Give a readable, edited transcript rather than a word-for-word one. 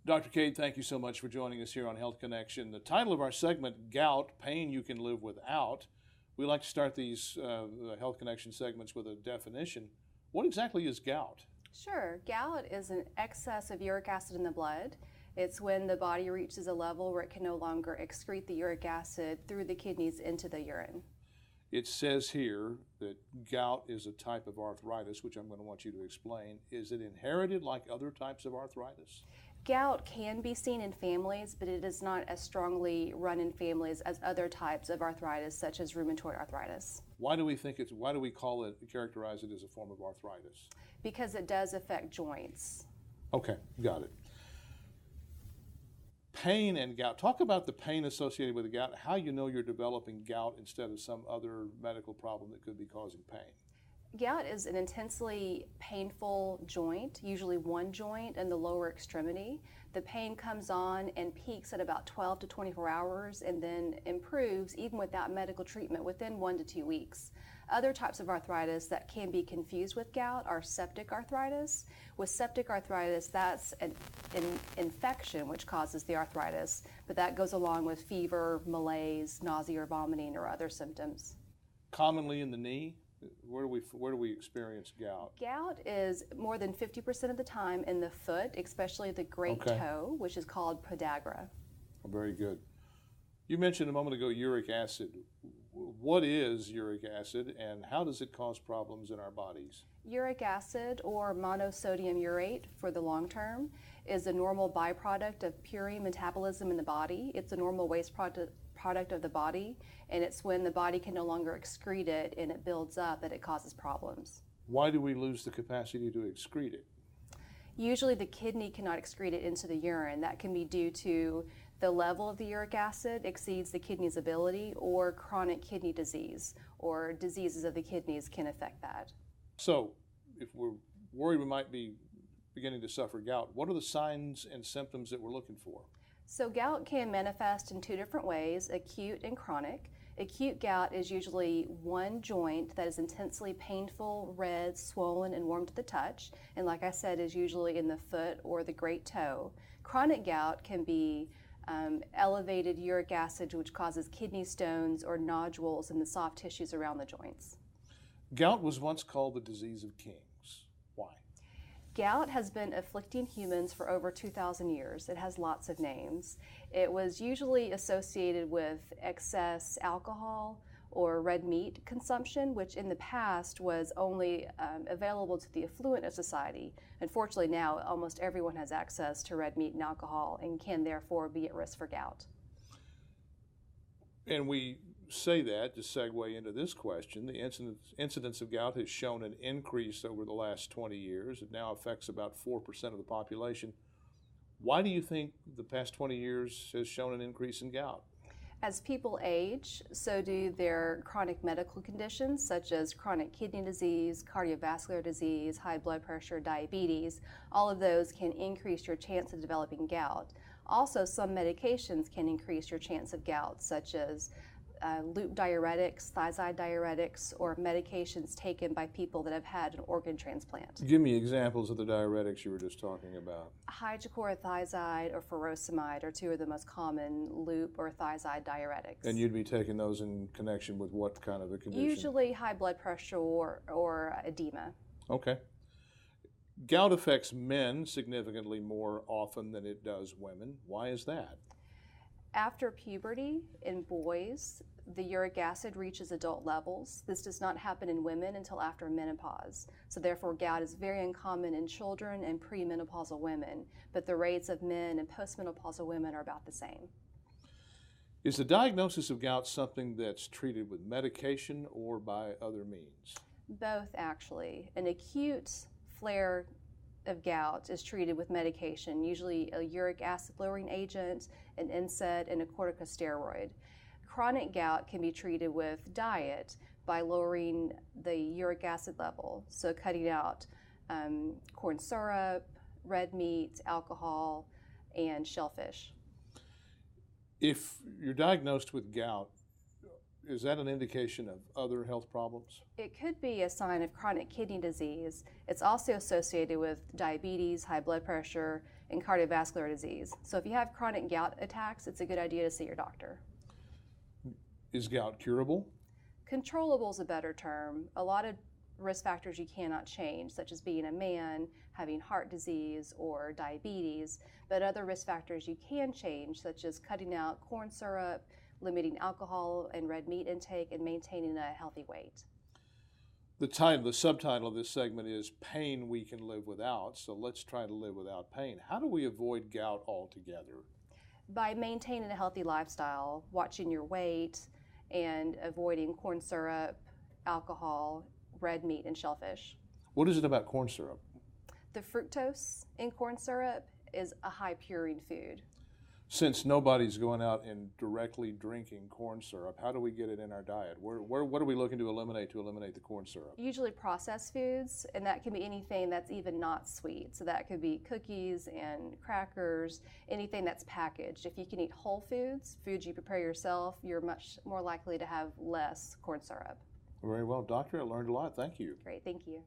Dr. Cade, thank you so much for joining us here on Health Connection. The title of our segment, Gout, Pain You Can Live Without. We like to start these Health Connection segments with a definition. What exactly is gout? Sure. Gout is an excess of uric acid in the blood. It's when the body reaches a level where it can no longer excrete the uric acid through the kidneys into the urine. It says here that gout is a type of arthritis, which I'm going to want you to explain. Is it inherited like other types of arthritis? Gout can be seen in families, but it is not as strongly run in families as other types of arthritis, such as rheumatoid arthritis. Why do we characterize it as a form of arthritis? Because it does affect joints. Okay, got it. Pain and gout. Talk about the pain associated with the gout, how you know you're developing gout instead of some other medical problem that could be causing pain. Gout is an intensely painful joint, usually one joint in the lower extremity. The pain comes on and peaks at about 12 to 24 hours and then improves even without medical treatment within 1 to 2 weeks. Other types of arthritis that can be confused with gout are septic arthritis. With septic arthritis, that's an infection which causes the arthritis, but that goes along with fever, malaise, nausea or vomiting or other symptoms. Commonly in the knee? Where do we experience gout? Gout is more than 50% of the time in the foot, especially the great toe, which is called podagra. Oh, very good. You mentioned a moment ago uric acid. What is uric acid and how does it cause problems in our bodies? Uric acid, or monosodium urate for the long term, is a normal byproduct of purine metabolism in the body. It's a normal waste product of the body, and it's when the body can no longer excrete it and it builds up that it causes problems. Why do we lose the capacity to excrete it? Usually the kidney cannot excrete it into the urine. That can be due to the level of the uric acid exceeds the kidney's ability, or chronic kidney disease, or diseases of the kidneys can affect that. So, if we're worried we might be beginning to suffer gout, what are the signs and symptoms that we're looking for? So gout can manifest in 2 different ways, acute and chronic. Acute gout is usually one joint that is intensely painful, red, swollen, and warm to the touch, and like I said, is usually in the foot or the great toe. Chronic gout can be elevated uric acid, which causes kidney stones or nodules in the soft tissues around the joints. Gout was once called the disease of kings. Why? Gout has been afflicting humans for over 2,000 years. It has lots of names. It was usually associated with excess alcohol or red meat consumption, which in the past was only available to the affluent of society. Unfortunately, now almost everyone has access to red meat and alcohol and can therefore be at risk for gout. And we say that to segue into this question. The incidence of gout has shown an increase over the last 20 years. It now affects about 4% of the population. Why do you think the past 20 years has shown an increase in gout? As people age, so do their chronic medical conditions, such as chronic kidney disease, cardiovascular disease, high blood pressure, diabetes. All of those can increase your chance of developing gout. Also, some medications can increase your chance of gout, such as loop diuretics, thiazide diuretics, or medications taken by people that have had an organ transplant. Give me examples of the diuretics you were just talking about. Hydrochlorothiazide or furosemide are 2 of the most common loop or thiazide diuretics. And you'd be taking those in connection with what kind of a condition? Usually high blood pressure or edema. Okay. Gout affects men significantly more often than it does women. Why is that? After puberty in boys, the uric acid reaches adult levels. This does not happen in women until after menopause. So therefore, gout is very uncommon in children and premenopausal women, but the rates of men and postmenopausal women are about the same. Is the diagnosis of gout something that's treated with medication or by other means? Both, actually. An acute flare of gout is treated with medication, usually a uric acid lowering agent, an NSAID, and a corticosteroid. Chronic gout can be treated with diet by lowering the uric acid level, so cutting out corn syrup, red meat, alcohol, and shellfish. If you're diagnosed with gout, is that an indication of other health problems? It could be a sign of chronic kidney disease. It's also associated with diabetes, high blood pressure, and cardiovascular disease. So if you have chronic gout attacks, it's a good idea to see your doctor. Is gout curable? Controllable is a better term. A lot of risk factors you cannot change, such as being a man, having heart disease, or diabetes, but other risk factors you can change, such as cutting out corn syrup, limiting alcohol and red meat intake, and maintaining a healthy weight. The subtitle of this segment is Pain We Can Live Without, so let's try to live without pain. How do we avoid gout altogether? By maintaining a healthy lifestyle, watching your weight, and avoiding corn syrup, alcohol, red meat, and shellfish. What is it about corn syrup? The fructose in corn syrup is a high purine food. Since nobody's going out and directly drinking corn syrup, how do we get it in our diet? What are we looking to eliminate the corn syrup? Usually processed foods, and that can be anything that's even not sweet. So that could be cookies and crackers, anything that's packaged. If you can eat whole foods, foods you prepare yourself, you're much more likely to have less corn syrup. Very well, doctor, I learned a lot. Thank you. Great, thank you.